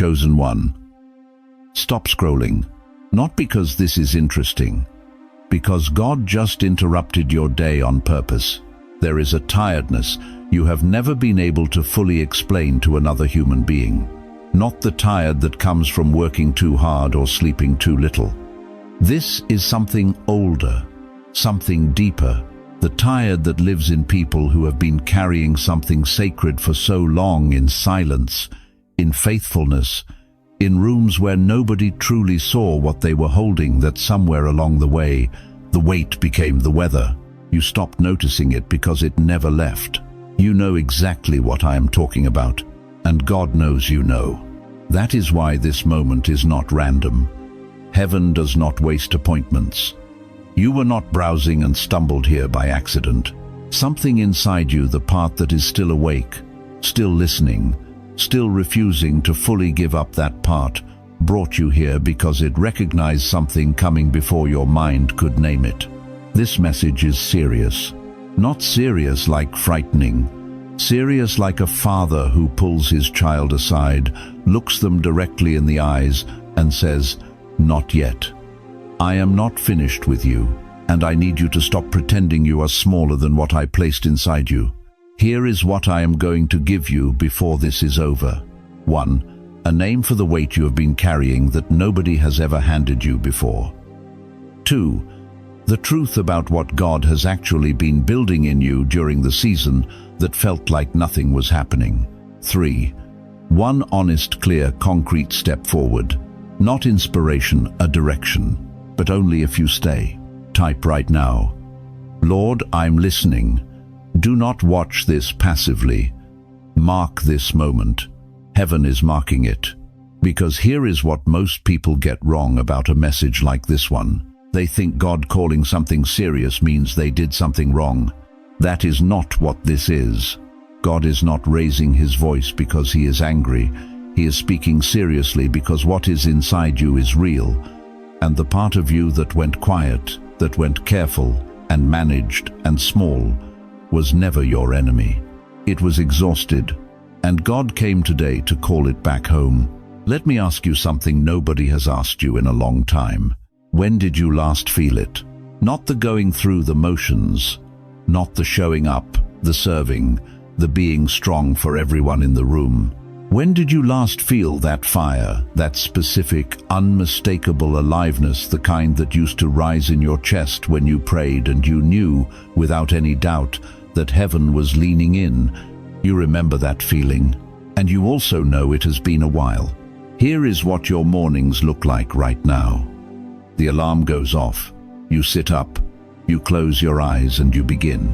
chosen one. Stop scrolling. Not because this is interesting, because God just interrupted your day on purpose. There is a tiredness you have never been able to fully explain to another human being. Not the tired that comes from working too hard or sleeping too little. This is something older, something deeper. The tired that lives in people who have been carrying something sacred for so long, in silence, in faithfulness, in rooms where nobody truly saw what they were holding, that somewhere along the way, the weight became the weather. You stopped noticing it because it never left. You know exactly what I am talking about, and God knows you know. That is why this moment is not random. Heaven does not waste appointments. You were not browsing and stumbled here by accident. Something inside you, the part that is still awake, still listening, still refusing to fully give up that part, brought you here because it recognized something coming before your mind could name it. This message is serious. Not serious like frightening. Serious like a father who pulls his child aside, looks them directly in the eyes, and says, "Not yet. I am not finished with you, and I need you to stop pretending you are smaller than what I placed inside you. Here is what I am going to give you before this is over. 1. A name for the weight you have been carrying that nobody has ever handed you before. 2. The truth about what God has actually been building in you during the season that felt like nothing was happening. 3. One honest, clear, concrete step forward. Not inspiration, a direction, but only if you stay. Type right now, "Lord, I'm listening." Do not watch this passively. Mark this moment. Heaven is marking it. Because here is what most people get wrong about a message like this one. They think God calling something serious means they did something wrong. That is not what this is. God is not raising his voice because he is angry. He is speaking seriously because what is inside you is real. And the part of you that went quiet, that went careful and managed and small, was never your enemy. It was exhausted, and God came today to call it back home. Let me ask you something nobody has asked you in a long time. When did you last feel it? Not the going through the motions, not the showing up, the serving, the being strong for everyone in the room. When did you last feel that fire, that specific, unmistakable aliveness, the kind that used to rise in your chest when you prayed and you knew, without any doubt, that heaven was leaning in? You remember that feeling, and you also know it has been a while. Here is what your mornings look like right now. The alarm goes off. You sit up, you close your eyes, and you begin.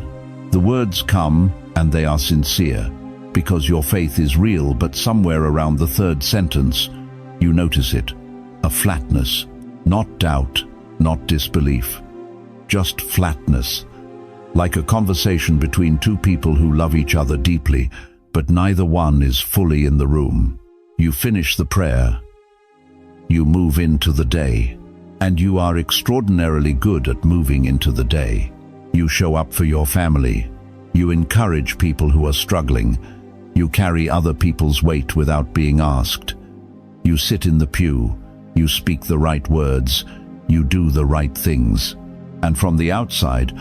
The words come, and they are sincere, because your faith is real, but somewhere around the third sentence, you notice it. A flatness. Not doubt, not disbelief. Just flatness. Like a conversation between two people who love each other deeply, but neither one is fully in the room. You finish the prayer. You move into the day. And you are extraordinarily good at moving into the day. You show up for your family. You encourage people who are struggling. You carry other people's weight without being asked. You sit in the pew. You speak the right words. You do the right things. And from the outside,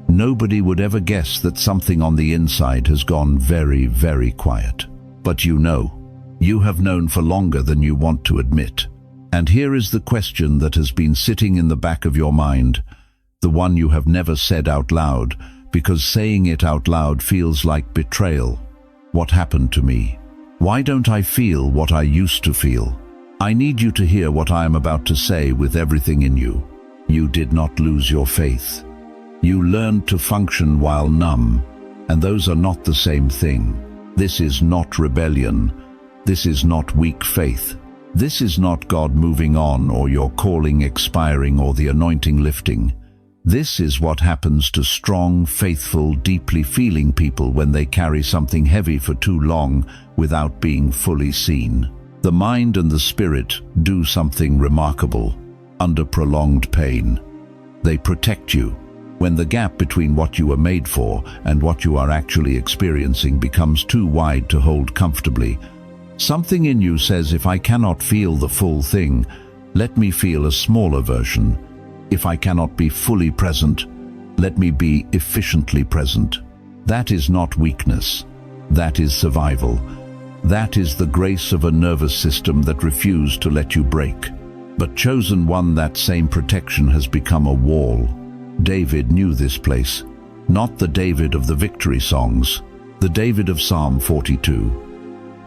nobody would ever guess that something on the inside has gone very, very quiet. But you know. You have known for longer than you want to admit. And here is the question that has been sitting in the back of your mind, the one you have never said out loud, because saying it out loud feels like betrayal. What happened to me? Why don't I feel what I used to feel? I need you to hear what I am about to say with everything in you. You did not lose your faith. You learned to function while numb, and those are not the same thing. This is not rebellion. This is not weak faith. This is not God moving on, or your calling expiring, or the anointing lifting. This is what happens to strong, faithful, deeply feeling people when they carry something heavy for too long without being fully seen. The mind and the spirit do something remarkable under prolonged pain. They protect you. When the gap between what you were made for and what you are actually experiencing becomes too wide to hold comfortably, Something in you says, if I cannot feel the full thing, let me feel a smaller version. If I cannot be fully present, let me be efficiently present. That is not weakness. That is survival. That is the grace of a nervous system that refused to let you break. But chosen one, that same protection has become a wall. David knew this place. Not the David of the victory songs, the David of Psalm 42.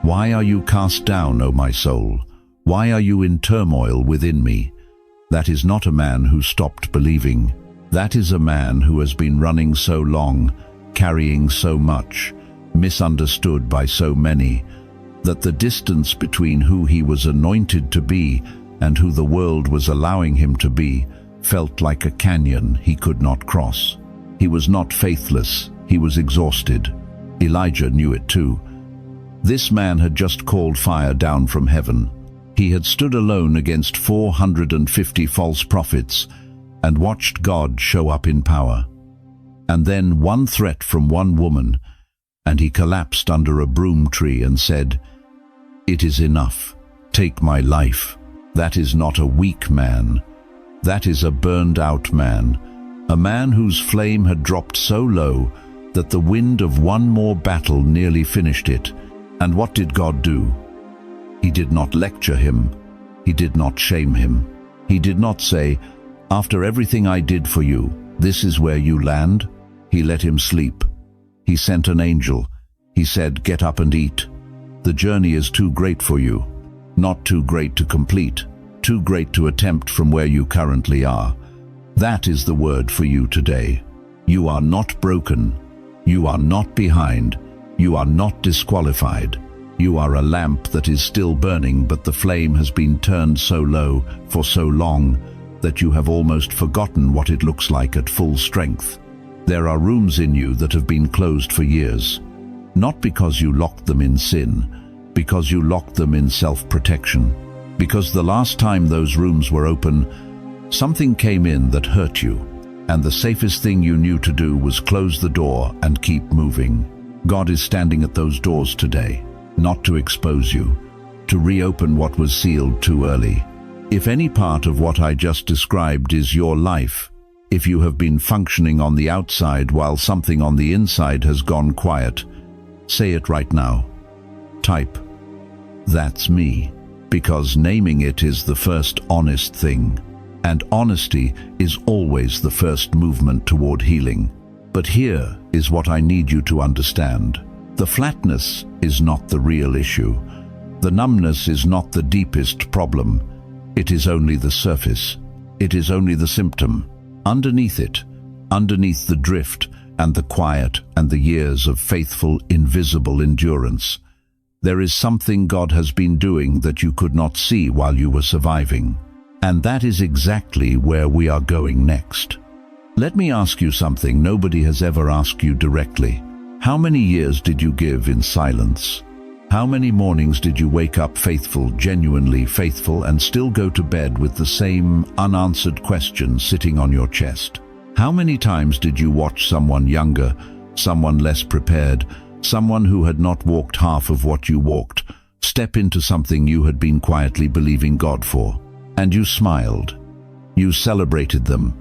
Why are you cast down, O my soul? Why are you in turmoil within me? That is not a man who stopped believing. That is a man who has been running so long, carrying so much, misunderstood by so many, that the distance between who he was anointed to be and who the world was allowing him to be felt like a canyon he could not cross. He was not faithless, he was exhausted. Elijah knew it too. This man had just called fire down from heaven. He had stood alone against 450 false prophets and watched God show up in power. And then one threat from one woman, and he collapsed under a broom tree and said, "It is enough. Take my life." That is not a weak man. That is a burned-out man, a man whose flame had dropped so low that the wind of one more battle nearly finished it. And what did God do? He did not lecture him. He did not shame him. He did not say, "After everything I did for you, this is where you land." He let him sleep. He sent an angel. He said, "Get up and eat. The journey is too great for you. Not too great to complete, too great to attempt from where you currently are." That is the word for you today. You are not broken. You are not behind. You are not disqualified. You are a lamp that is still burning, but the flame has been turned so low for so long that you have almost forgotten what it looks like at full strength. There are rooms in you that have been closed for years, not because you locked them in sin, because you locked them in self-protection. Because the last time those rooms were open, something came in that hurt you, and the safest thing you knew to do was close the door and keep moving. God is standing at those doors today, not to expose you, to reopen what was sealed too early. If any part of what I just described is your life, if you have been functioning on the outside while something on the inside has gone quiet, say it right now. Type, "That's me," because naming it is the first honest thing. And honesty is always the first movement toward healing. But here is what I need you to understand. The flatness is not the real issue. The numbness is not the deepest problem. It is only the surface. It is only the symptom. Underneath it, underneath the drift and the quiet and the years of faithful, invisible endurance, there is something God has been doing that you could not see while you were surviving. And that is exactly where we are going next. Let me ask you something nobody has ever asked you directly. How many years did you give in silence? How many mornings did you wake up faithful, genuinely faithful, and still go to bed with the same unanswered question sitting on your chest? How many times did you watch someone younger, someone less prepared, someone who had not walked half of what you walked, step into something you had been quietly believing God for? And you smiled. You celebrated them.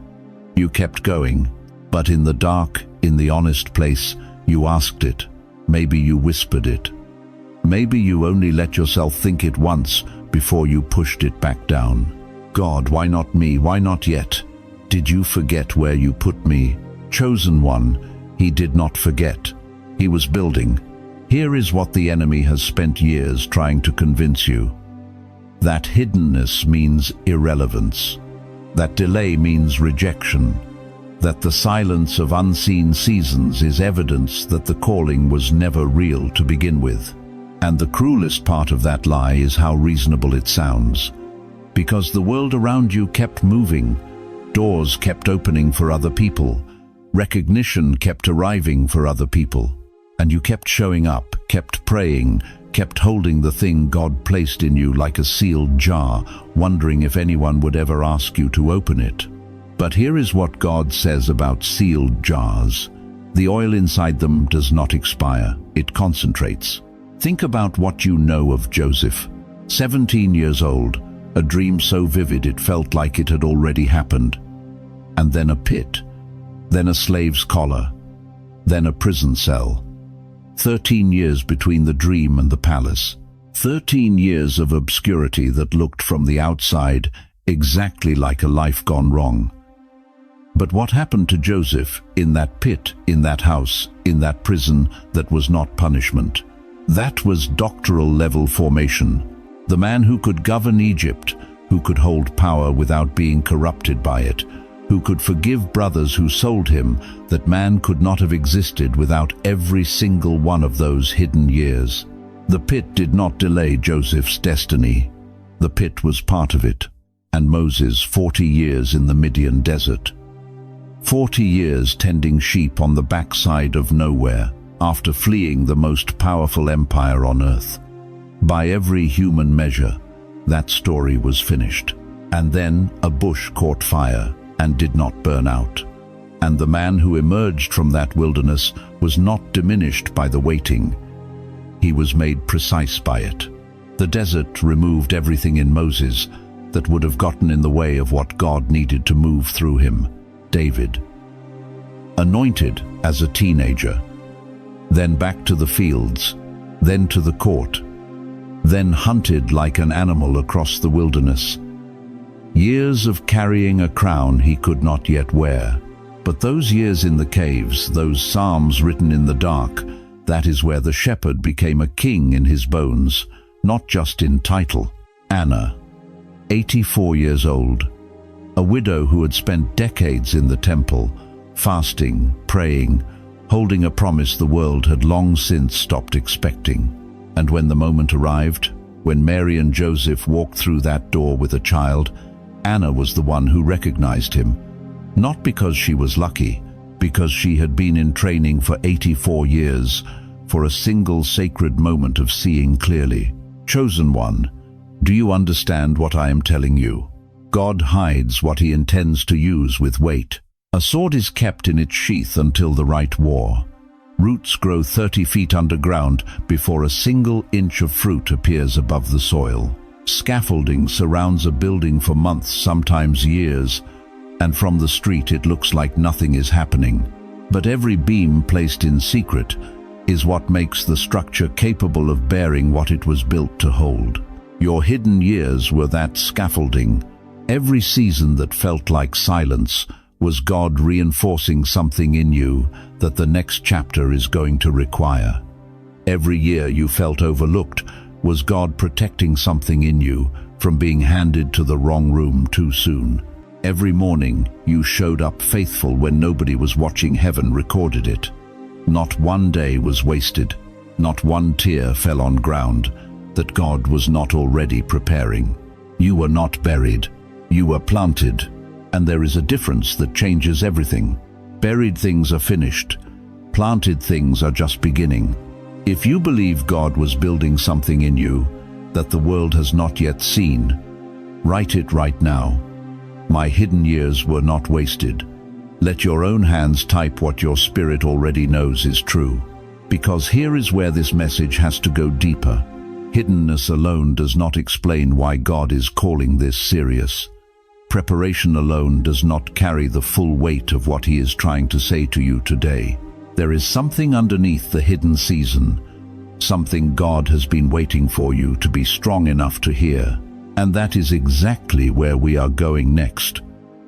You kept going. But in the dark, in the honest place, you asked it. Maybe you whispered it. Maybe you only let yourself think it once before you pushed it back down. God, why not me? Why not yet? Did you forget where you put me? Chosen one, he did not forget. He was building. Here is what the enemy has spent years trying to convince you. That hiddenness means irrelevance. That delay means rejection. That the silence of unseen seasons is evidence that the calling was never real to begin with. And the cruelest part of that lie is how reasonable it sounds. Because the world around you kept moving, doors kept opening for other people, recognition kept arriving for other people, and you kept showing up, kept praying, kept holding the thing God placed in you like a sealed jar, wondering if anyone would ever ask you to open it. But here is what God says about sealed jars. The oil inside them does not expire, it concentrates. Think about what you know of Joseph. 17 years old, a dream so vivid it felt like it had already happened. And then a pit, then a slave's collar, then a prison cell. 13 years between the dream and the palace. 13 years of obscurity that looked from the outside exactly like a life gone wrong. But what happened to Joseph in that pit, in that house, in that prison that was not punishment? That was doctoral level formation. The man who could govern Egypt, who could hold power without being corrupted by it, who could forgive brothers who sold him, that man could not have existed without every single one of those hidden years. The pit did not delay Joseph's destiny. The pit was part of it. And Moses 40 years in the Midian desert. 40 years tending sheep on the backside of nowhere, after fleeing the most powerful empire on earth. By every human measure, that story was finished. And then a bush caught fire and did not burn out. And the man who emerged from that wilderness was not diminished by the waiting. He was made precise by it. The desert removed everything in Moses that would have gotten in the way of what God needed to move through him. David. Anointed as a teenager, then back to the fields, then to the court, then hunted like an animal across the wilderness. Years of carrying a crown he could not yet wear. But those years in the caves, those psalms written in the dark, that is where the shepherd became a king in his bones, not just in title. Anna, 84 years old, a widow who had spent decades in the temple, fasting, praying, holding a promise the world had long since stopped expecting. And when the moment arrived, when Mary and Joseph walked through that door with a child, Anna was the one who recognized him. Not because she was lucky, because she had been in training for 84 years, for a single sacred moment of seeing clearly. Chosen one, do you understand what I am telling you? God hides what he intends to use with weight. A sword is kept in its sheath until the right war. Roots grow 30 feet underground before a single inch of fruit appears above the soil. Scaffolding surrounds a building for months, sometimes years, and from the street it looks like nothing is happening. But every beam placed in secret is what makes the structure capable of bearing what it was built to hold. Your hidden years were that scaffolding. Every season that felt like silence was God reinforcing something in you that the next chapter is going to require. Every year you felt overlooked was God protecting something in you from being handed to the wrong room too soon. Every morning you showed up faithful when nobody was watching. Heaven recorded it. Not one day was wasted. Not one tear fell on ground that God was not already preparing. You were not buried. You were planted. And there is a difference that changes everything. Buried things are finished. Planted things are just beginning. If you believe God was building something in you that the world has not yet seen, write it right now. My hidden years were not wasted. Let your own hands type what your spirit already knows is true. Because here is where this message has to go deeper. Hiddenness alone does not explain why God is calling this serious. Preparation alone does not carry the full weight of what he is trying to say to you today. There is something underneath the hidden season, something God has been waiting for you to be strong enough to hear. And that is exactly where we are going next.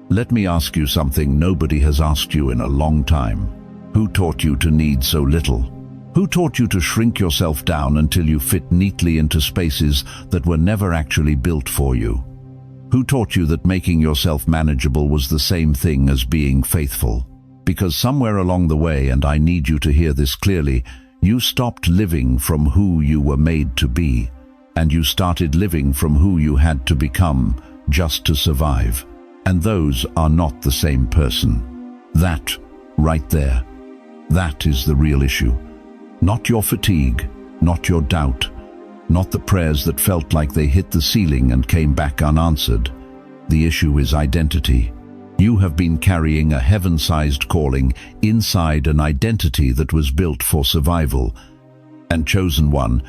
Let me ask you something nobody has asked you in a long time. Who taught you to need so little? Who taught you to shrink yourself down until you fit neatly into spaces that were never actually built for you? Who taught you that making yourself manageable was the same thing as being faithful? Because somewhere along the way, and I need you to hear this clearly, you stopped living from who you were made to be, and you started living from who you had to become just to survive. And those are not the same person. That, right there, that is the real issue. Not your fatigue, not your doubt, not the prayers that felt like they hit the ceiling and came back unanswered. The issue is identity. You have been carrying a heaven-sized calling inside an identity that was built for survival. And chosen one,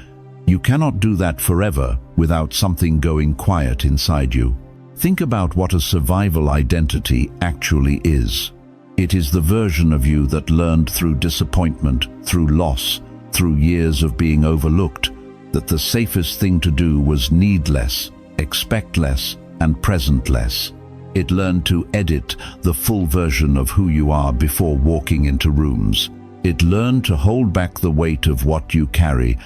You cannot do that forever without something going quiet inside you. Think about what a survival identity actually is. It is the version of you that learned through disappointment, through loss, through years of being overlooked, that the safest thing to do was need less, expect less, and present less. It learned to edit the full version of who you are before walking into rooms. It learned to hold back the weight of what you carry,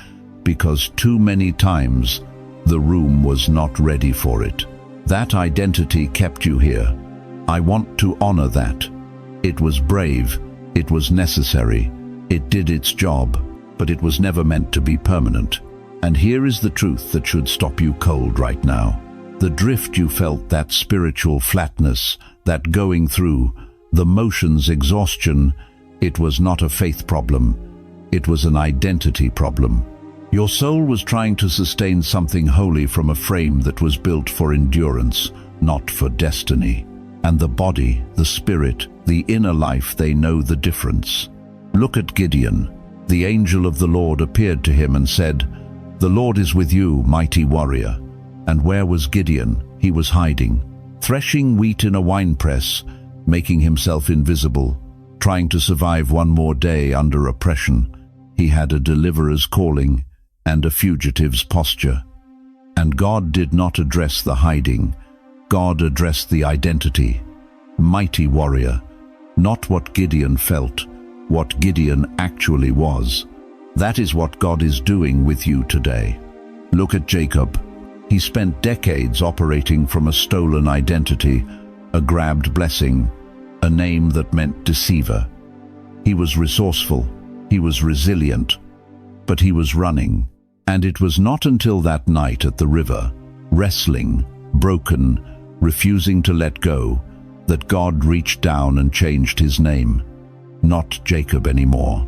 because too many times the room was not ready for it. That identity kept you here. I want to honor that. It was brave, it was necessary, it did its job, but it was never meant to be permanent. And here is the truth that should stop you cold right now. The drift you felt, that spiritual flatness, that going through, the motions exhaustion, it was not a faith problem, it was an identity problem. Your soul was trying to sustain something holy from a frame that was built for endurance, not for destiny. And the body, the spirit, the inner life, they know the difference. Look at Gideon. The angel of the Lord appeared to him and said, "The Lord is with you, mighty warrior." And where was Gideon? He was hiding, threshing wheat in a winepress, making himself invisible, trying to survive one more day under oppression. He had a deliverer's calling and a fugitive's posture. And God did not address the hiding. God addressed the identity. Mighty warrior, not what Gideon felt, what Gideon actually was. That is what God is doing with you today. Look at Jacob. He spent decades operating from a stolen identity, a grabbed blessing, a name that meant deceiver. He was resourceful, he was resilient, but he was running. And it was not until that night at the river, wrestling, broken, refusing to let go, that God reached down and changed his name. Not Jacob anymore,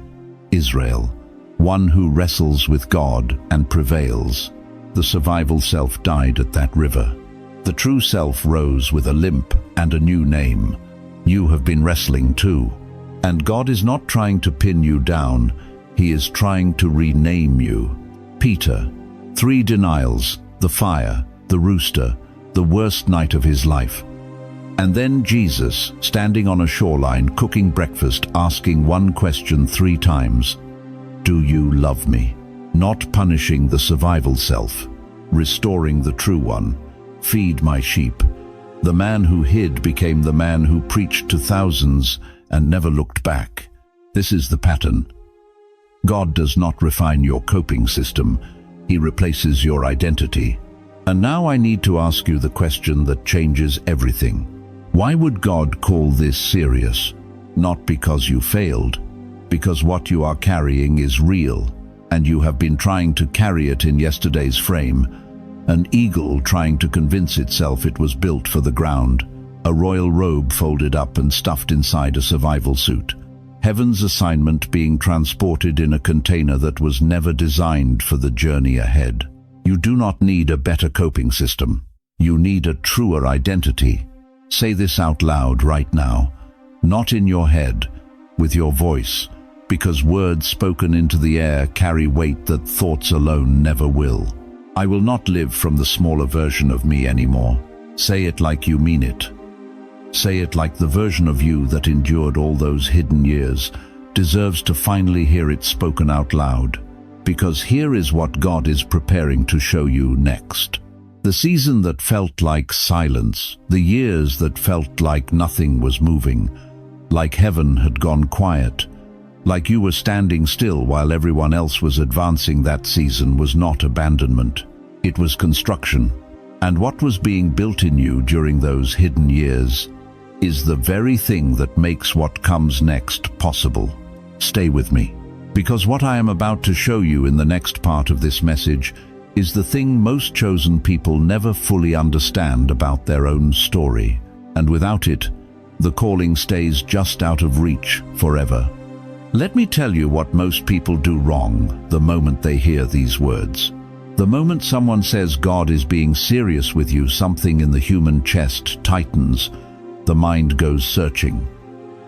Israel, one who wrestles with God and prevails. The survival self died at that river. The true self rose with a limp and a new name. You have been wrestling too. And God is not trying to pin you down, he is trying to rename you. Peter, 3 denials, the fire, the rooster, the worst night of his life. And then Jesus, standing on a shoreline, cooking breakfast, asking one question 3 times. Do you love me? Not punishing the survival self, restoring the true one. Feed my sheep. The man who hid became the man who preached to thousands and never looked back. This is the pattern. God does not refine your coping system, he replaces your identity. And now I need to ask you the question that changes everything. Why would God call this serious? Not because you failed, because what you are carrying is real, and you have been trying to carry it in yesterday's frame. An eagle trying to convince itself it was built for the ground, a royal robe folded up and stuffed inside a survival suit. Heaven's assignment being transported in a container that was never designed for the journey ahead. You do not need a better coping system. You need a truer identity. Say this out loud right now, not in your head, with your voice, because words spoken into the air carry weight that thoughts alone never will. I will not live from the smaller version of me anymore. Say it like you mean it. Say it like the version of you that endured all those hidden years deserves to finally hear it spoken out loud. Because here is what God is preparing to show you next. The season that felt like silence, the years that felt like nothing was moving, like heaven had gone quiet, like you were standing still while everyone else was advancing. That season was not abandonment, it was construction. And what was being built in you during those hidden years is the very thing that makes what comes next possible. Stay with me, because what I am about to show you in the next part of this message is the thing most chosen people never fully understand about their own story. And without it, the calling stays just out of reach forever. Let me tell you what most people do wrong the moment they hear these words. The moment someone says God is being serious with you, something in the human chest tightens. The mind goes searching.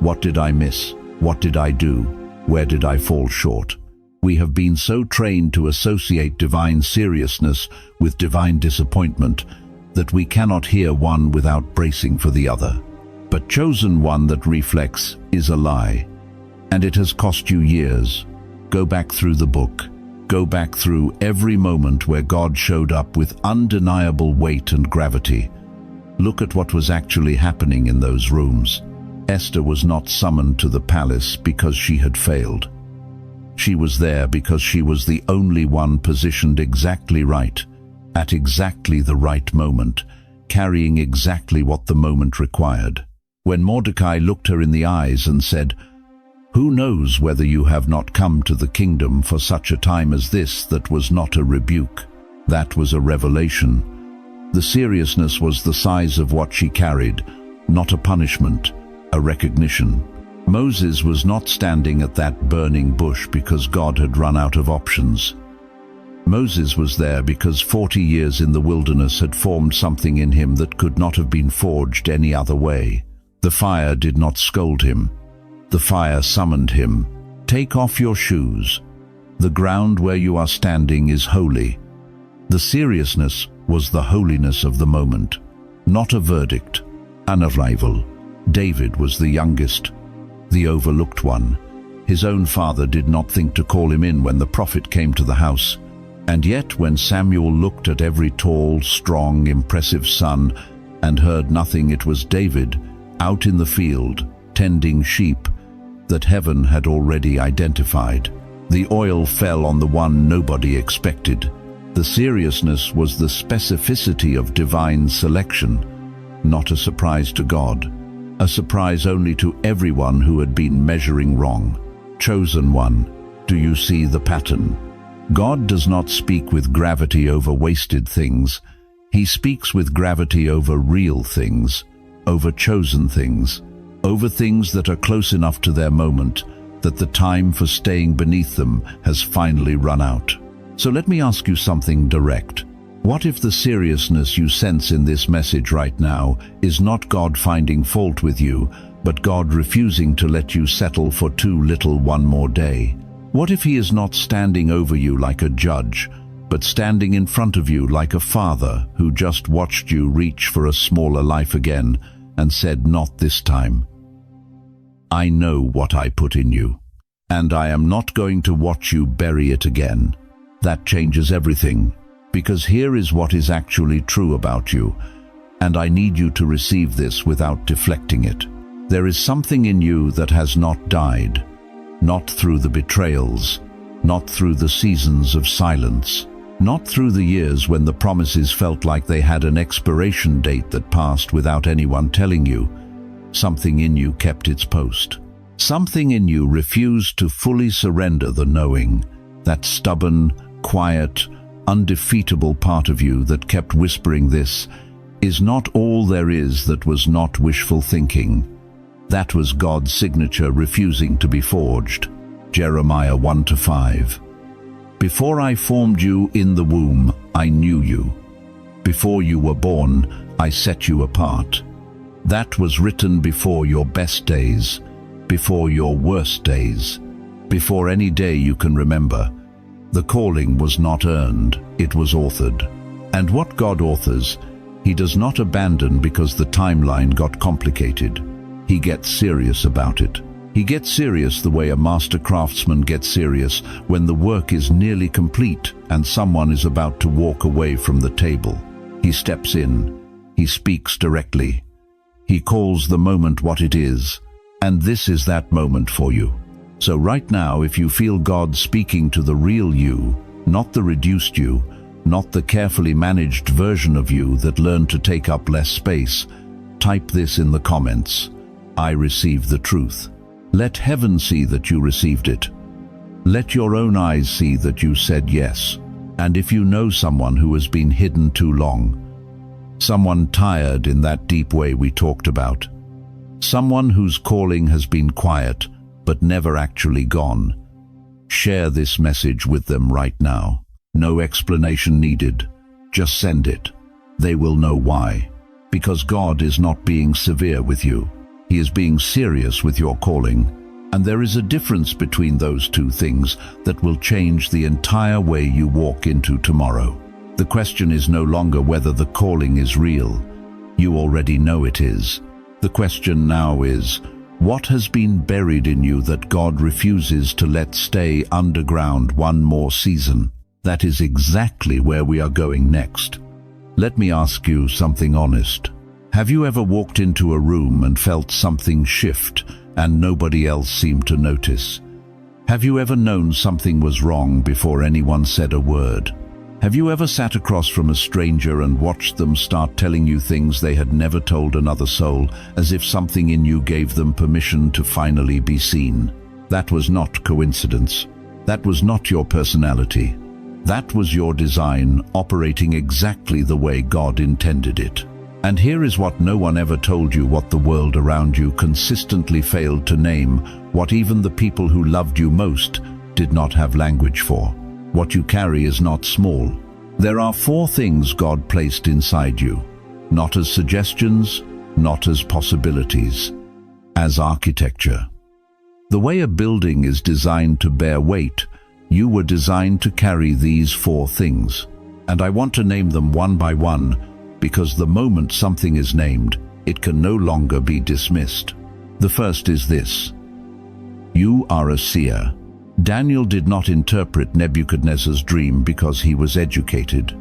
What did I miss? What did I do? Where did I fall short? We have been so trained to associate divine seriousness with divine disappointment that we cannot hear one without bracing for the other. But chosen one that reflects is a lie, and it has cost you years. Go back through the book. Go back through every moment where God showed up with undeniable weight and gravity. Look at what was actually happening in those rooms. Esther was not summoned to the palace because she had failed. She was there because she was the only one positioned exactly right, at exactly the right moment, carrying exactly what the moment required. When Mordecai looked her in the eyes and said, "Who knows whether you have not come to the kingdom for such a time as this?" that was not a rebuke. That was a revelation. The seriousness was the size of what she carried, not a punishment, a recognition. Moses was not standing at that burning bush because God had run out of options. Moses was there because 40 years in the wilderness had formed something in him that could not have been forged any other way. The fire did not scold him. The fire summoned him. Take off your shoes. The ground where you are standing is holy. The seriousness was the holiness of the moment, not a verdict, an arrival. David was the youngest, the overlooked one. His own father did not think to call him in when the prophet came to the house. And yet when Samuel looked at every tall, strong, impressive son and heard nothing, it was David, out in the field, tending sheep, that heaven had already identified. The oil fell on the one nobody expected. The seriousness was the specificity of divine selection, not a surprise to God, a surprise only to everyone who had been measuring wrong. Chosen one, do you see the pattern? God does not speak with gravity over wasted things. He speaks with gravity over real things, over chosen things, over things that are close enough to their moment that the time for staying beneath them has finally run out. So let me ask you something direct. What if the seriousness you sense in this message right now is not God finding fault with you, but God refusing to let you settle for too little one more day? What if He is not standing over you like a judge, but standing in front of you like a father who just watched you reach for a smaller life again and said, "Not this time. I know what I put in you, and I am not going to watch you bury it again." That changes everything, because here is what is actually true about you, and I need you to receive this without deflecting it. There is something in you that has not died, not through the betrayals, not through the seasons of silence, not through the years when the promises felt like they had an expiration date that passed without anyone telling you. Something in you kept its post. Something in you refused to fully surrender the knowing, that stubborn, quiet, undefeatable part of you that kept whispering, "This is not all there is," that was not wishful thinking. That was God's signature refusing to be forged. Jeremiah 1-5. Before I formed you in the womb, I knew you. Before you were born, I set you apart. That was written before your best days, before your worst days, before any day you can remember. The calling was not earned, it was authored. And what God authors, He does not abandon because the timeline got complicated. He gets serious about it. He gets serious the way a master craftsman gets serious when the work is nearly complete and someone is about to walk away from the table. He steps in. He speaks directly. He calls the moment what it is, and this is that moment for you. So right now, if you feel God speaking to the real you, not the reduced you, not the carefully managed version of you that learned to take up less space, type this in the comments: I receive the truth. Let heaven see that you received it. Let your own eyes see that you said yes. And if you know someone who has been hidden too long, someone tired in that deep way we talked about, someone whose calling has been quiet but never actually gone, share this message with them right now. No explanation needed. Just send it. They will know why. Because God is not being severe with you. He is being serious with your calling. And there is a difference between those two things that will change the entire way you walk into tomorrow. The question is no longer whether the calling is real. You already know it is. The question now is, what has been buried in you that God refuses to let stay underground one more season? That is exactly where we are going next. Let me ask you something honest. Have you ever walked into a room and felt something shift and nobody else seemed to notice? Have you ever known something was wrong before anyone said a word? Have you ever sat across from a stranger and watched them start telling you things they had never told another soul, as if something in you gave them permission to finally be seen? That was not coincidence. That was not your personality. That was your design operating exactly the way God intended it. And here is what no one ever told you, what the world around you consistently failed to name, what even the people who loved you most did not have language for. What you carry is not small. There are 4 things God placed inside you, not as suggestions, not as possibilities, as architecture. The way a building is designed to bear weight, you were designed to carry these 4 things. And I want to name them one by one, because the moment something is named, it can no longer be dismissed. The first is this: you are a seer. Daniel did not interpret Nebuchadnezzar's dream because he was educated.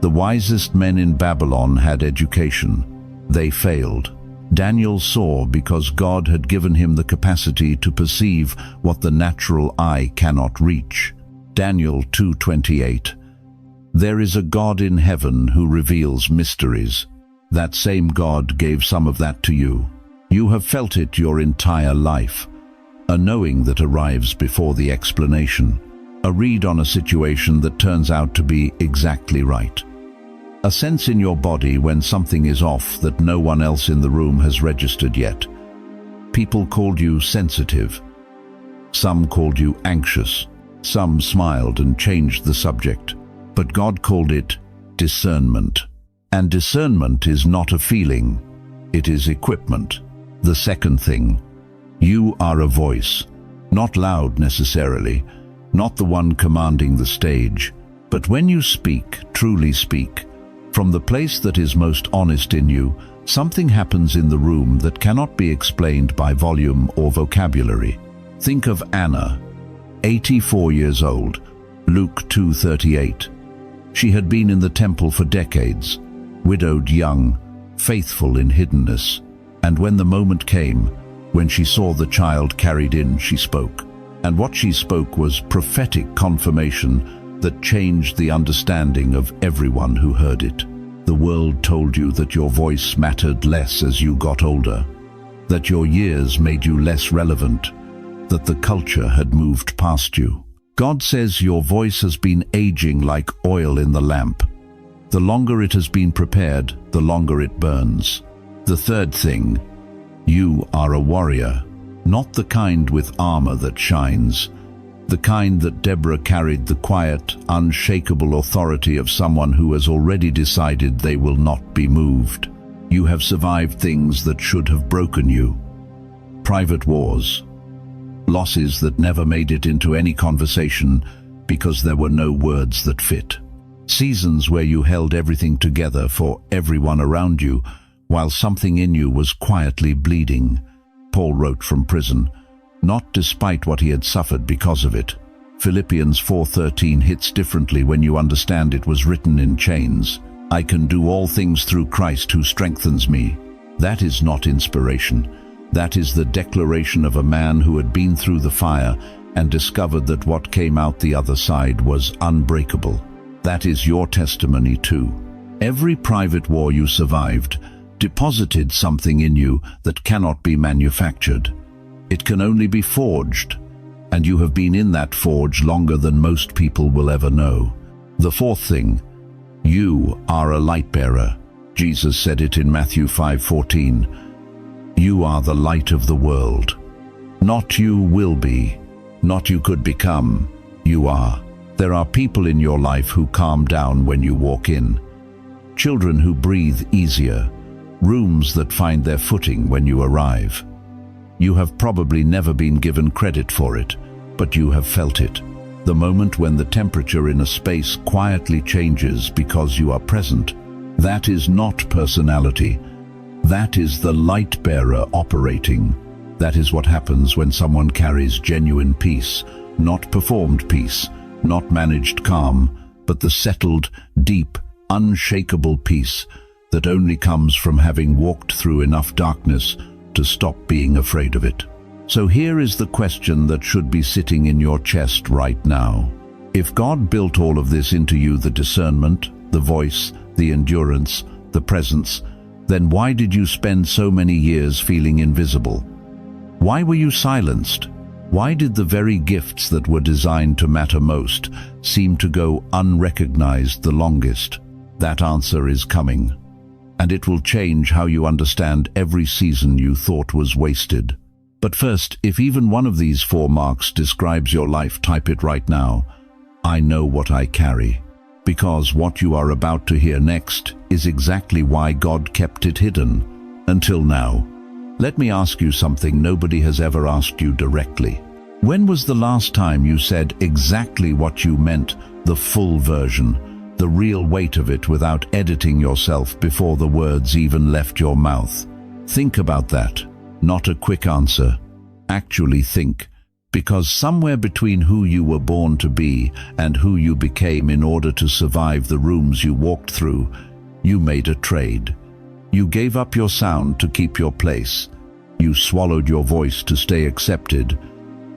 The wisest men in Babylon had education. They failed. Daniel saw because God had given him the capacity to perceive what the natural eye cannot reach. Daniel 2:28. There is a God in heaven who reveals mysteries. That same God gave some of that to you. You have felt it your entire life. A knowing that arrives before the explanation. A read on a situation that turns out to be exactly right. A sense in your body when something is off that no one else in the room has registered yet. People called you sensitive. Some called you anxious. Some smiled and changed the subject. But God called it discernment. And discernment is not a feeling. It is equipment. The second thing: you are a voice. Not loud necessarily, not the one commanding the stage, but when you speak, truly speak, from the place that is most honest in you, something happens in the room that cannot be explained by volume or vocabulary. Think of Anna, 84 years old, Luke 2:38. She had been in the temple for decades, widowed young, faithful in hiddenness, and when the moment came, when she saw the child carried in, she spoke. And what she spoke was prophetic confirmation that changed the understanding of everyone who heard it. The world told you that your voice mattered less as you got older, that your years made you less relevant, that the culture had moved past you. God says your voice has been aging like oil in the lamp. The longer it has been prepared, the longer it burns. The third thing: you are a warrior, not the kind with armor that shines, the kind that Deborah carried, the quiet, unshakable authority of someone who has already decided they will not be moved. You have survived things that should have broken you. Private wars, losses that never made it into any conversation because there were no words that fit. Seasons where you held everything together for everyone around you, while something in you was quietly bleeding. Paul wrote from prison, not despite what he had suffered because of it. Philippians 4:13 hits differently when you understand it was written in chains. I can do all things through Christ who strengthens me. That is not inspiration. That is the declaration of a man who had been through the fire and discovered that what came out the other side was unbreakable. That is your testimony too. Every private war you survived deposited something in you that cannot be manufactured. It can only be forged, and you have been in that forge longer than most people will ever know. The fourth thing: you are a light bearer. Jesus said it in Matthew 5:14. You are the light of the world. Not you will be, not you could become, you are. There are people in your life who calm down when you walk in. Children who breathe easier. Rooms that find their footing when you arrive. You have probably never been given credit for it, but you have felt it. The moment when the temperature in a space quietly changes because you are present. That is not personality. That is the light bearer operating. That is what happens when someone carries genuine peace, not performed peace, not managed calm, but the settled, deep, unshakable peace that only comes from having walked through enough darkness to stop being afraid of it. So here is the question that should be sitting in your chest right now. If God built all of this into you, the discernment, the voice, the endurance, the presence, then why did you spend so many years feeling invisible? Why were you silenced? Why did the very gifts that were designed to matter most seem to go unrecognized the longest? That answer is coming, and it will change how you understand every season you thought was wasted. But first, if even one of these 4 marks describes your life, type it right now. I know what I carry. Because what you are about to hear next is exactly why God kept it hidden until now. Let me ask you something nobody has ever asked you directly. When was the last time you said exactly what you meant, the full version, the real weight of it, without editing yourself before the words even left your mouth? Think about that. Not a quick answer. Actually think. Because somewhere between who you were born to be and who you became in order to survive the rooms you walked through, you made a trade. You gave up your sound to keep your place. You swallowed your voice to stay accepted.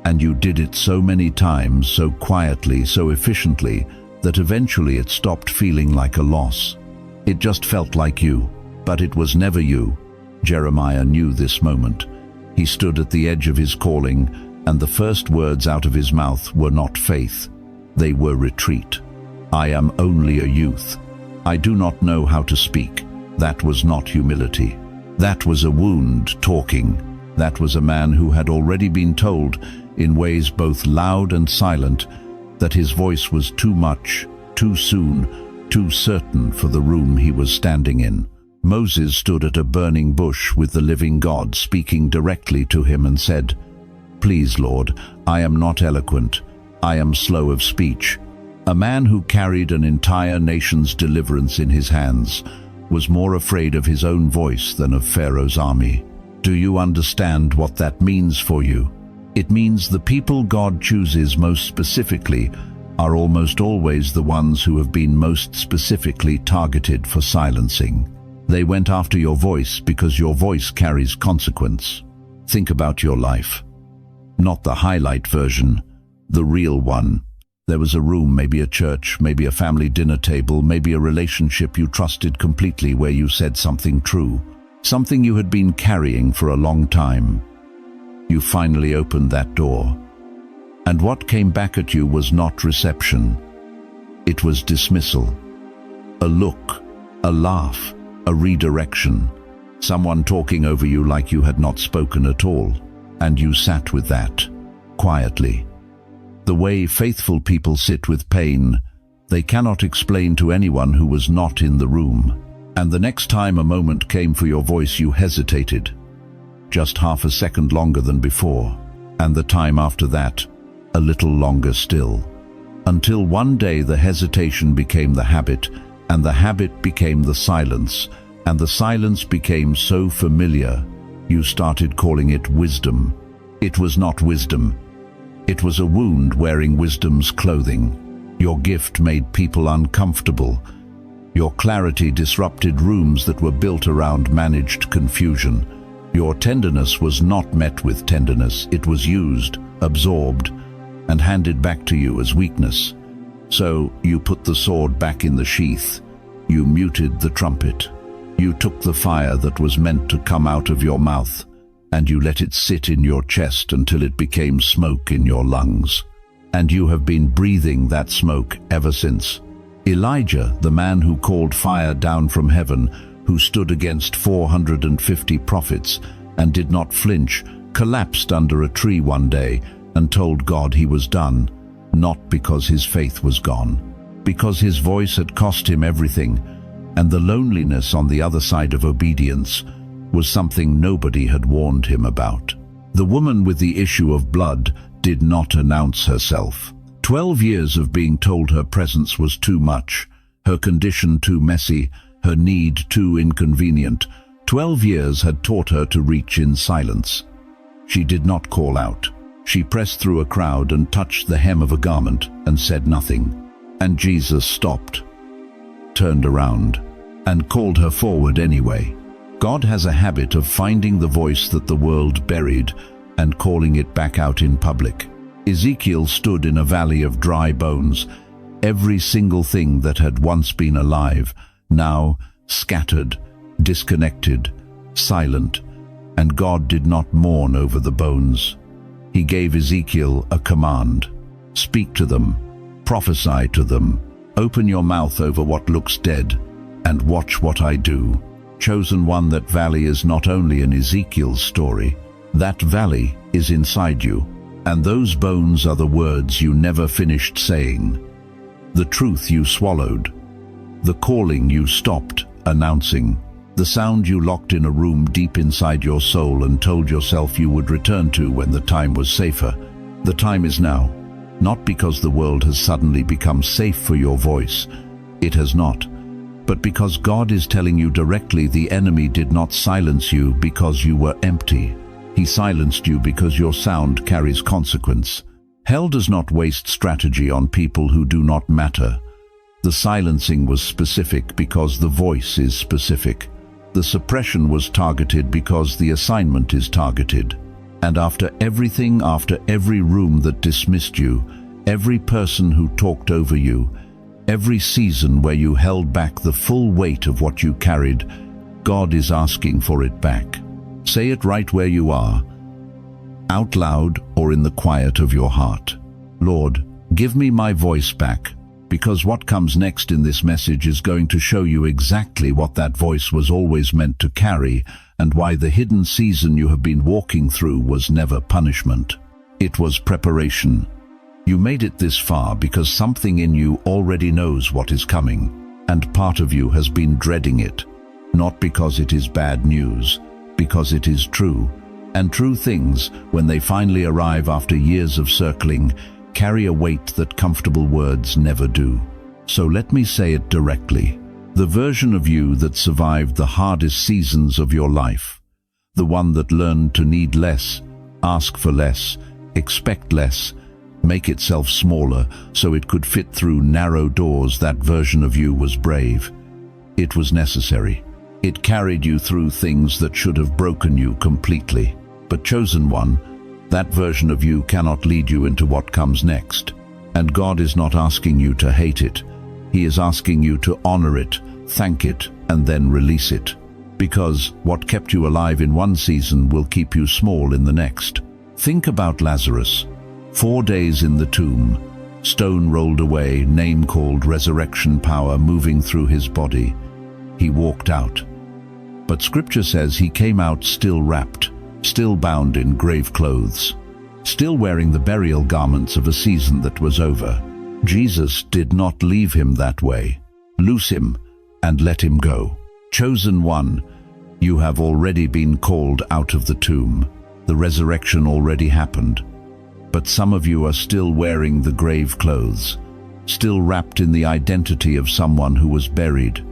And you did it so many times, so quietly, so efficiently, that eventually it stopped feeling like a loss. It just felt like you, but it was never you. Jeremiah knew this moment. He stood at the edge of his calling, and the first words out of his mouth were not faith. They were retreat. I am only a youth. I do not know how to speak. That was not humility. That was a wound talking. That was a man who had already been told, in ways both loud and silent, that his voice was too much, too soon, too certain for the room he was standing in. Moses stood at a burning bush with the living God speaking directly to him and said, "Please, Lord, I am not eloquent. I am slow of speech." A man who carried an entire nation's deliverance in his hands was more afraid of his own voice than of Pharaoh's army. Do you understand what that means for you? It means the people God chooses most specifically are almost always the ones who have been most specifically targeted for silencing. They went after your voice because your voice carries consequence. Think about your life. Not the highlight version, the real one. There was a room, maybe a church, maybe a family dinner table, maybe a relationship you trusted completely where you said something true, something you had been carrying for a long time. You finally opened that door. And what came back at you was not reception. It was dismissal. A look, a laugh, a redirection. Someone talking over you like you had not spoken at all. And you sat with that, quietly. The way faithful people sit with pain, they cannot explain to anyone who was not in the room. And the next time a moment came for your voice, you hesitated. Just half a second longer than before. And the time after that, a little longer still. Until one day the hesitation became the habit, and the habit became the silence, and the silence became so familiar, you started calling it wisdom. It was not wisdom. It was a wound wearing wisdom's clothing. Your gift made people uncomfortable. Your clarity disrupted rooms that were built around managed confusion. Your tenderness was not met with tenderness. It was used, absorbed, and handed back to you as weakness. So you put the sword back in the sheath. You muted the trumpet. You took the fire that was meant to come out of your mouth, and you let it sit in your chest until it became smoke in your lungs. And you have been breathing that smoke ever since. Elijah, the man who called fire down from heaven, who stood against 450 prophets and did not flinch, collapsed under a tree one day and told God he was done, not because his faith was gone, because his voice had cost him everything, and the loneliness on the other side of obedience was something nobody had warned him about. The woman with the issue of blood did not announce herself. 12 years of being told her presence was too much, her condition too messy, her need too inconvenient. 12 years had taught her to reach in silence. She did not call out. She pressed through a crowd and touched the hem of a garment and said nothing. And Jesus stopped, turned around, and called her forward anyway. God has a habit of finding the voice that the world buried and calling it back out in public. Ezekiel stood in a valley of dry bones. Every single thing that had once been alive, now scattered, disconnected, silent, and God did not mourn over the bones. He gave Ezekiel a command. Speak to them, prophesy to them, open your mouth over what looks dead, and watch what I do. Chosen one, that valley is not only in Ezekiel's story. That valley is inside you, and those bones are the words you never finished saying, the truth you swallowed, the calling you stopped announcing, the sound you locked in a room deep inside your soul and told yourself you would return to when the time was safer. The time is now, not because the world has suddenly become safe for your voice. It has not. But because God is telling you directly, the enemy did not silence you because you were empty. He silenced you because your sound carries consequence. Hell does not waste strategy on people who do not matter. The silencing was specific because the voice is specific. The suppression was targeted because the assignment is targeted. And after everything, after every room that dismissed you, every person who talked over you, every season where you held back the full weight of what you carried, God is asking for it back. Say it right where you are, out loud or in the quiet of your heart. Lord, give me my voice back, because what comes next in this message is going to show you exactly what that voice was always meant to carry, and why the hidden season you have been walking through was never punishment. It was preparation. You made it this far because something in you already knows what is coming, and part of you has been dreading it, not because it is bad news, because it is true. And true things, when they finally arrive after years of circling, carry a weight that comfortable words never do. So let me say it directly. The version of you that survived the hardest seasons of your life, the one that learned to need less, ask for less, expect less, make itself smaller so it could fit through narrow doors, that version of you was brave. It was necessary. It carried you through things that should have broken you completely. But chosen one, that version of you cannot lead you into what comes next. And God is not asking you to hate it. He is asking you to honor it, thank it, and then release it. Because what kept you alive in one season will keep you small in the next. Think about Lazarus. 4 days in the tomb, stone rolled away, name called, resurrection power moving through his body. He walked out. But scripture says he came out still wrapped, still bound in grave clothes, still wearing the burial garments of a season that was over. Jesus did not leave him that way. Loose him and let him go. Chosen one, you have already been called out of the tomb. The resurrection already happened. But some of you are still wearing the grave clothes, still wrapped in the identity of someone who was buried,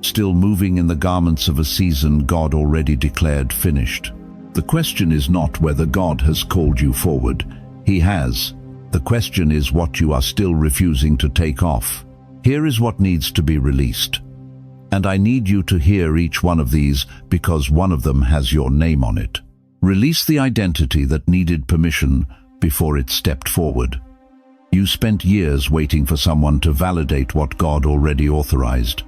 still moving in the garments of a season God already declared finished. The question is not whether God has called you forward. He has. The question is what you are still refusing to take off. Here is what needs to be released. And I need you to hear each one of these because one of them has your name on it. Release the identity that needed permission before it stepped forward. You spent years waiting for someone to validate what God already authorized.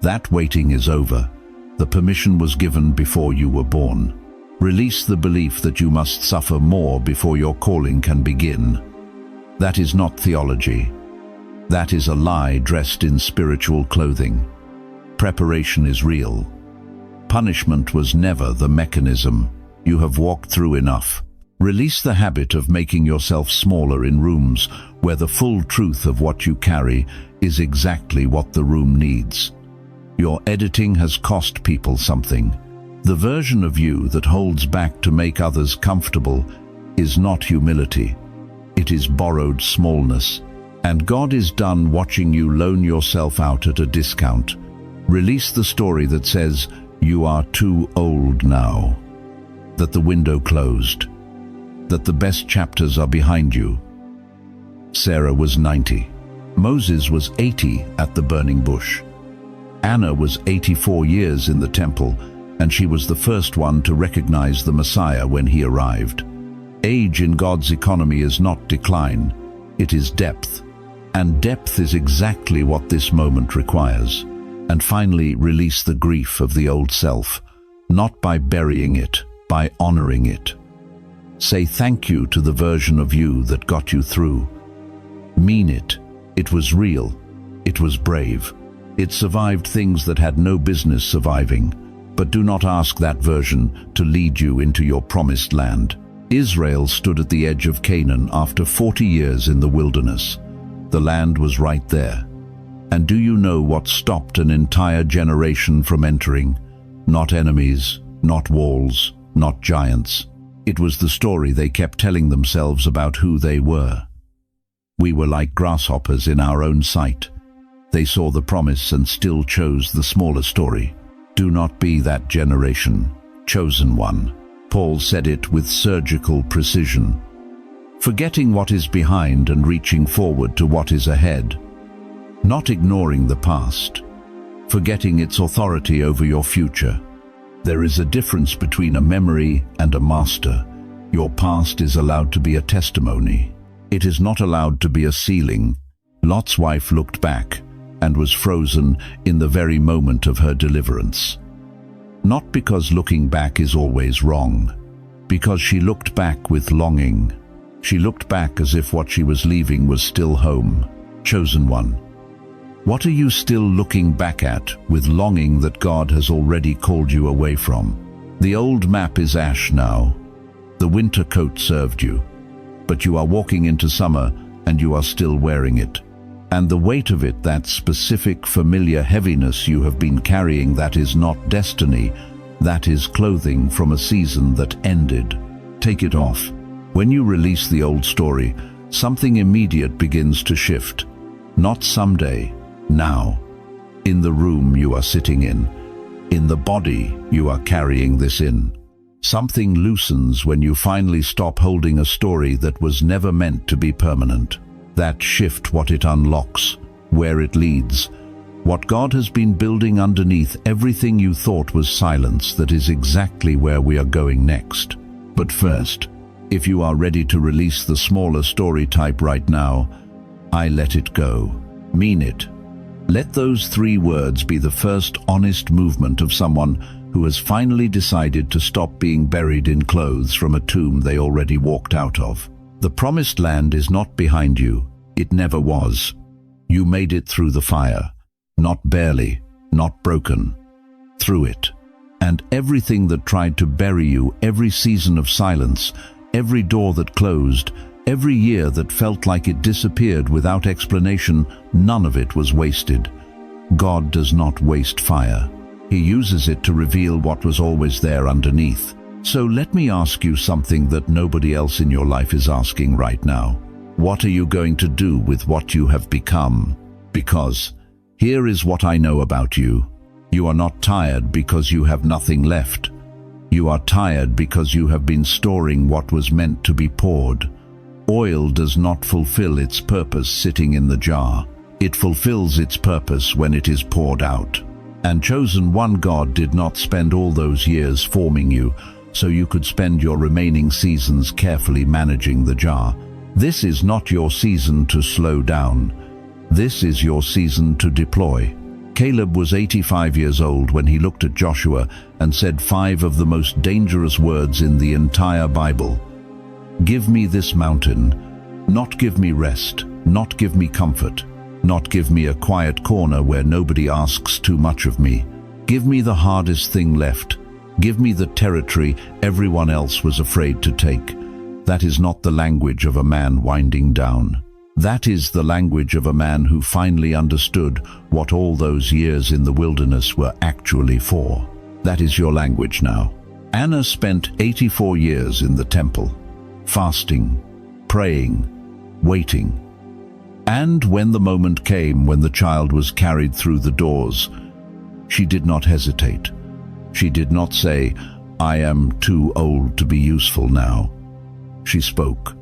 That waiting is over. The permission was given before you were born. Release the belief that you must suffer more before your calling can begin. That is not theology. That is a lie dressed in spiritual clothing. Preparation is real. Punishment was never the mechanism. You have walked through enough. Release the habit of making yourself smaller in rooms where the full truth of what you carry is exactly what the room needs. Your editing has cost people something. The version of you that holds back to make others comfortable is not humility. It is borrowed smallness. And God is done watching you loan yourself out at a discount. Release the story that says, you are too old now. That the window closed. That the best chapters are behind you. Sarah was 90. Moses was 80 at the burning bush. Anna was 84 years in the temple, and she was the first one to recognize the Messiah when he arrived. Age in God's economy is not decline, it is depth. And depth is exactly what this moment requires. And finally, release the grief of the old self, not by burying it, by honoring it. Say thank you to the version of you that got you through. Mean it. It was real. It was brave. It survived things that had no business surviving. But do not ask that version to lead you into your promised land. Israel stood at the edge of Canaan after 40 years in the wilderness. The land was right there. And do you know what stopped an entire generation from entering? Not enemies, not walls, not giants. It was the story they kept telling themselves about who they were. We were like grasshoppers in our own sight. They saw the promise and still chose the smaller story. Do not be that generation, chosen one. Paul said it with surgical precision. Forgetting what is behind and reaching forward to what is ahead. Not ignoring the past, forgetting its authority over your future. There is a difference between a memory and a master. Your past is allowed to be a testimony. It is not allowed to be a ceiling. Lot's wife looked back and was frozen in the very moment of her deliverance. Not because looking back is always wrong, because she looked back with longing. She looked back as if what she was leaving was still home. Chosen one. What are you still looking back at with longing that God has already called you away from? The old map is ash now. The winter coat served you. But you are walking into summer and you are still wearing it. And the weight of it, that specific familiar heaviness you have been carrying, that is not destiny, that is clothing from a season that ended. Take it off. When you release the old story, something immediate begins to shift. Not someday, now. In the room you are sitting in the body you are carrying this in. Something loosens when you finally stop holding a story that was never meant to be permanent. That shift, what it unlocks, where it leads, what God has been building underneath everything you thought was silence, that is exactly where we are going next. But first, if you are ready to release the smaller story type right now, I let it go. Mean it. Let those 3 words be the first honest movement of someone who has finally decided to stop being buried in clothes from a tomb they already walked out of. The promised land is not behind you. It never was. You made it through the fire. Not barely, not broken. Through it. And everything that tried to bury you, every season of silence, every door that closed, every year that felt like it disappeared without explanation, none of it was wasted. God does not waste fire. He uses it to reveal what was always there underneath. So let me ask you something that nobody else in your life is asking right now. What are you going to do with what you have become? Because here is what I know about you. You are not tired because you have nothing left. You are tired because you have been storing what was meant to be poured. Oil does not fulfill its purpose sitting in the jar. It fulfills its purpose when it is poured out. And chosen one, God did not spend all those years forming you so you could spend your remaining seasons carefully managing the jar. This is not your season to slow down. This is your season to deploy. Caleb was 85 years old when he looked at Joshua and said 5 of the most dangerous words in the entire Bible. Give me this mountain, not give me rest, not give me comfort, not give me a quiet corner where nobody asks too much of me. Give me the hardest thing left. Give me the territory everyone else was afraid to take. That is not the language of a man winding down. That is the language of a man who finally understood what all those years in the wilderness were actually for. That is your language now. Anna spent 84 years in the temple, fasting, praying, waiting. And when the moment came when the child was carried through the doors, she did not hesitate. She did not say, "I am too old to be useful now." She spoke.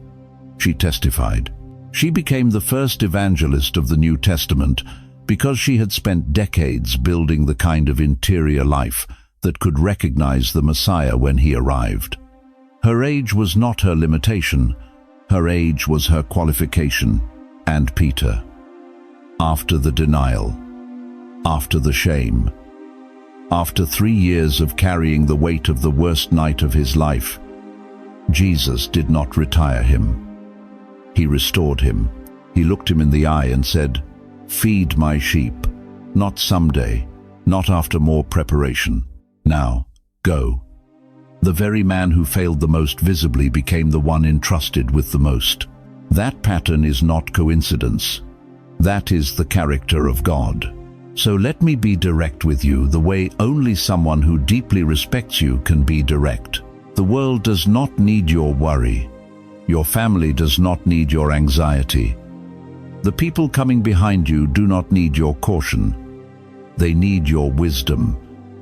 She testified. She became the first evangelist of the New Testament because she had spent decades building the kind of interior life that could recognize the Messiah when he arrived. Her age was not her limitation. Her age was her qualification. And Peter, after the denial, after the shame, after 3 years of carrying the weight of the worst night of his life, Jesus did not retire him. He restored him. He looked him in the eye and said, "Feed my sheep, not someday, not after more preparation. Now, go." The very man who failed the most visibly became the one entrusted with the most. That pattern is not coincidence. That is the character of God. So let me be direct with you the way only someone who deeply respects you can be direct. The world does not need your worry. Your family does not need your anxiety. The people coming behind you do not need your caution. They need your wisdom.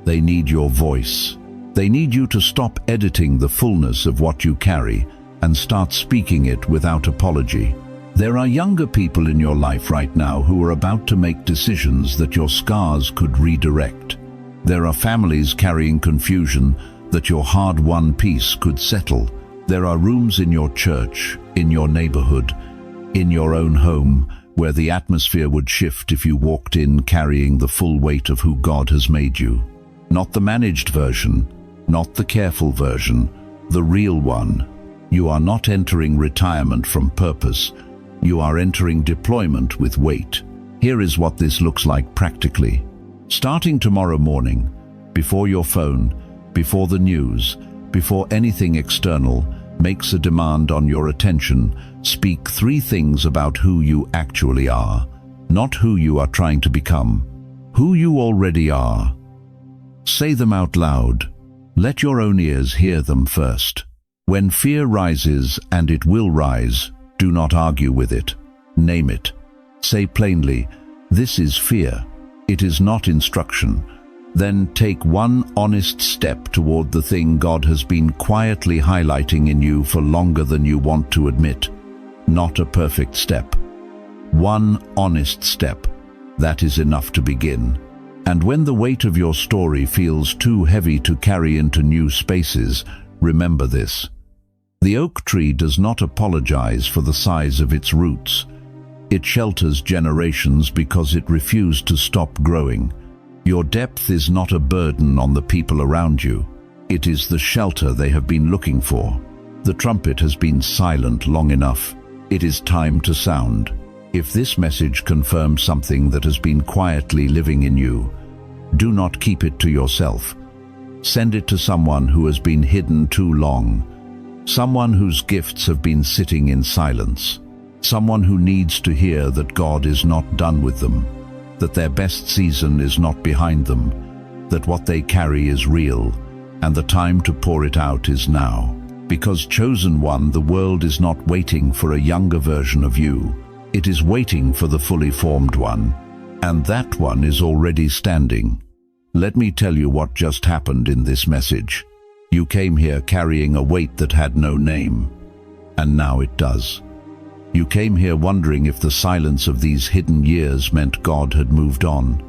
They need your voice. They need you to stop editing the fullness of what you carry and start speaking it without apology. There are younger people in your life right now who are about to make decisions that your scars could redirect. There are families carrying confusion that your hard-won peace could settle. There are rooms in your church, in your neighborhood, in your own home, where the atmosphere would shift if you walked in carrying the full weight of who God has made you. Not the managed version, not the careful version, the real one. You are not entering retirement from purpose. You are entering deployment with weight. Here is what this looks like practically. Starting tomorrow morning, before your phone, before the news, before anything external makes a demand on your attention, speak 3 things about who you actually are, not who you are trying to become, who you already are. Say them out loud. Let your own ears hear them first. When fear rises, and it will rise, do not argue with it. Name it. Say plainly, "This is fear. It is not instruction." Then take one honest step toward the thing God has been quietly highlighting in you for longer than you want to admit. Not a perfect step. One honest step. That is enough to begin. And when the weight of your story feels too heavy to carry into new spaces, remember this. The oak tree does not apologize for the size of its roots. It shelters generations because it refused to stop growing. Your depth is not a burden on the people around you. It is the shelter they have been looking for. The trumpet has been silent long enough. It is time to sound. If this message confirms something that has been quietly living in you, do not keep it to yourself. Send it to someone who has been hidden too long. Someone whose gifts have been sitting in silence. Someone who needs to hear that God is not done with them, that their best season is not behind them, that what they carry is real, and the time to pour it out is now. Because, chosen one, the world is not waiting for a younger version of you. It is waiting for the fully formed one, and that one is already standing. Let me tell you what just happened in this message. You came here carrying a weight that had no name, and now it does. You came here wondering if the silence of these hidden years meant God had moved on,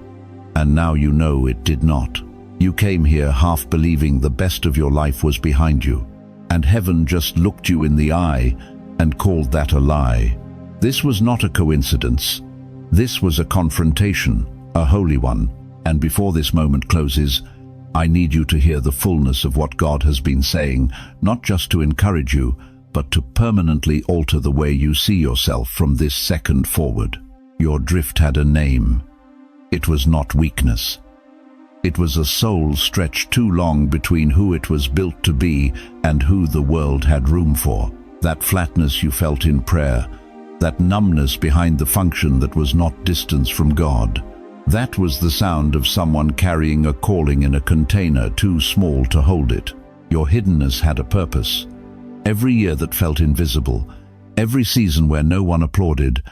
and now you know it did not. You came here half believing the best of your life was behind you, and heaven just looked you in the eye and called that a lie. This was not a coincidence. This was a confrontation, a holy one, and before this moment closes, I need you to hear the fullness of what God has been saying, not just to encourage you, but to permanently alter the way you see yourself from this second forward. Your drift had a name. It was not weakness. It was a soul stretched too long between who it was built to be and who the world had room for. That flatness you felt in prayer, that numbness behind the function that was not distance from God, That was the sound of someone carrying a calling in a container too small to hold it. Your hiddenness had a purpose. Every year that felt invisible, every season where no one applauded,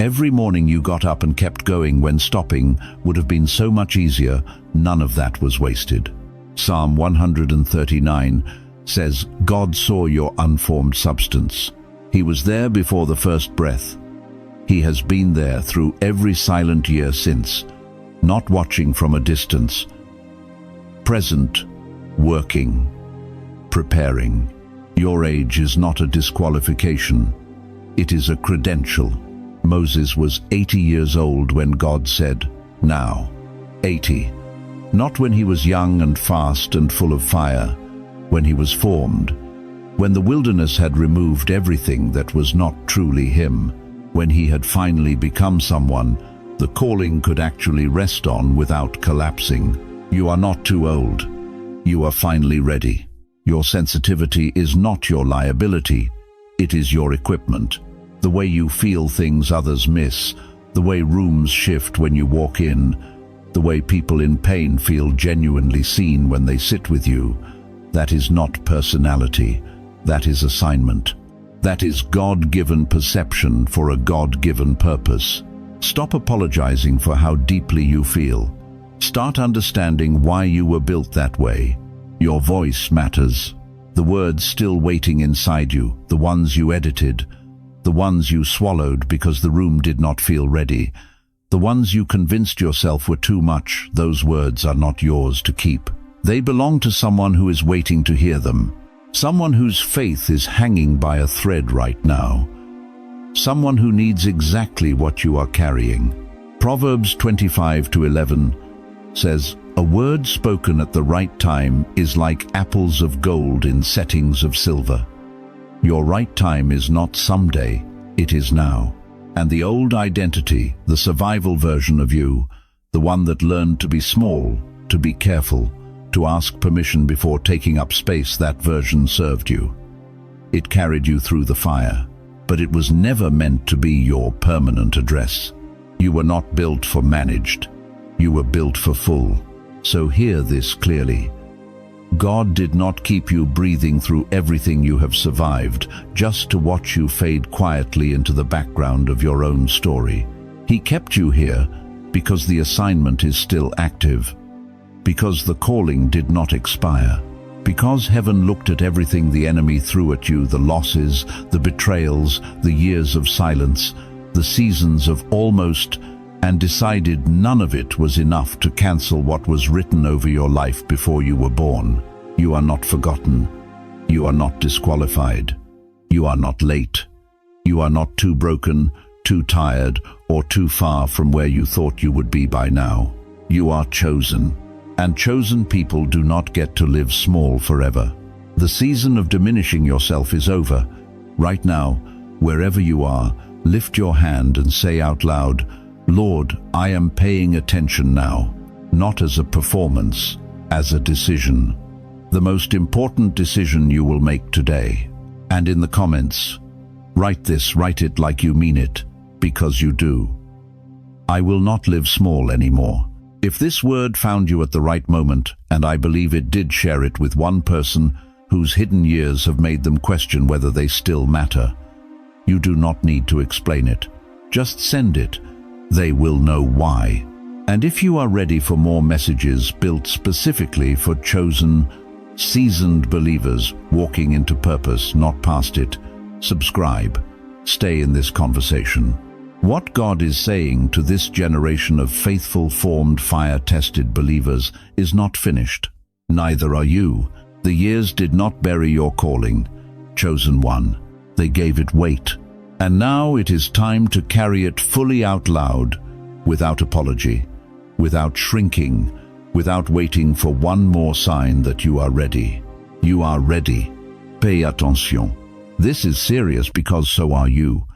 every morning you got up and kept going when stopping would have been so much easier, none of that was wasted. Psalm 139 says, God saw your unformed substance. He was there before the first breath. He has been there through every silent year since, not watching from a distance, present, working, preparing. Your age is not a disqualification. It is a credential. Moses was 80 years old when God said, now. 80. Not when he was young and fast and full of fire, when he was formed, when the wilderness had removed everything that was not truly him, when he had finally become someone the calling could actually rest on without collapsing. You are not too old. You are finally ready. Your sensitivity is not your liability. It is your equipment. The way you feel things others miss, the way rooms shift when you walk in, the way people in pain feel genuinely seen when they sit with you, that is not personality. That is assignment. That is God-given perception for a God-given purpose. Stop apologizing for how deeply you feel. Start understanding why you were built that way. Your voice matters. The words still waiting inside you, the ones you edited, the ones you swallowed because the room did not feel ready, the ones you convinced yourself were too much, those words are not yours to keep. They belong to someone who is waiting to hear them. Someone whose faith is hanging by a thread right now. Someone who needs exactly what you are carrying. Proverbs 25:11 says, a word spoken at the right time is like apples of gold in settings of silver. Your right time is not someday, it is now. And the old identity, the survival version of you, the one that learned to be small, to be careful, to ask permission before taking up space, that version served you. It carried you through the fire, but it was never meant to be your permanent address. You were not built for managed. You were built for full. So hear this clearly. God did not keep you breathing through everything you have survived just to watch you fade quietly into the background of your own story. He kept you here because the assignment is still active, because the calling did not expire, because heaven looked at everything the enemy threw at you, the losses, the betrayals, the years of silence, the seasons of almost, and decided none of it was enough to cancel what was written over your life before you were born. You are not forgotten. You are not disqualified. You are not late. You are not too broken, too tired, or too far from where you thought you would be by now. You are chosen. And chosen people do not get to live small forever. The season of diminishing yourself is over. Right now, wherever you are, lift your hand and say out loud, Lord, I am paying attention now, not as a performance, as a decision. The most important decision you will make today. And in the comments, write this, write it like you mean it, because you do. I will not live small anymore. If this word found you at the right moment, and I believe it did, share it with one person whose hidden years have made them question whether they still matter. You do not need to explain it. Just send it. They will know why. And if you are ready for more messages built specifically for chosen, seasoned believers walking into purpose, not past it, subscribe. Stay in this conversation. What God is saying to this generation of faithful, formed, fire-tested believers is not finished. Neither are you. The years did not bury your calling, chosen one. They gave it weight. And now it is time to carry it fully out loud, without apology, without shrinking, without waiting for one more sign that you are ready. You are ready. Pay attention. This is serious because so are you.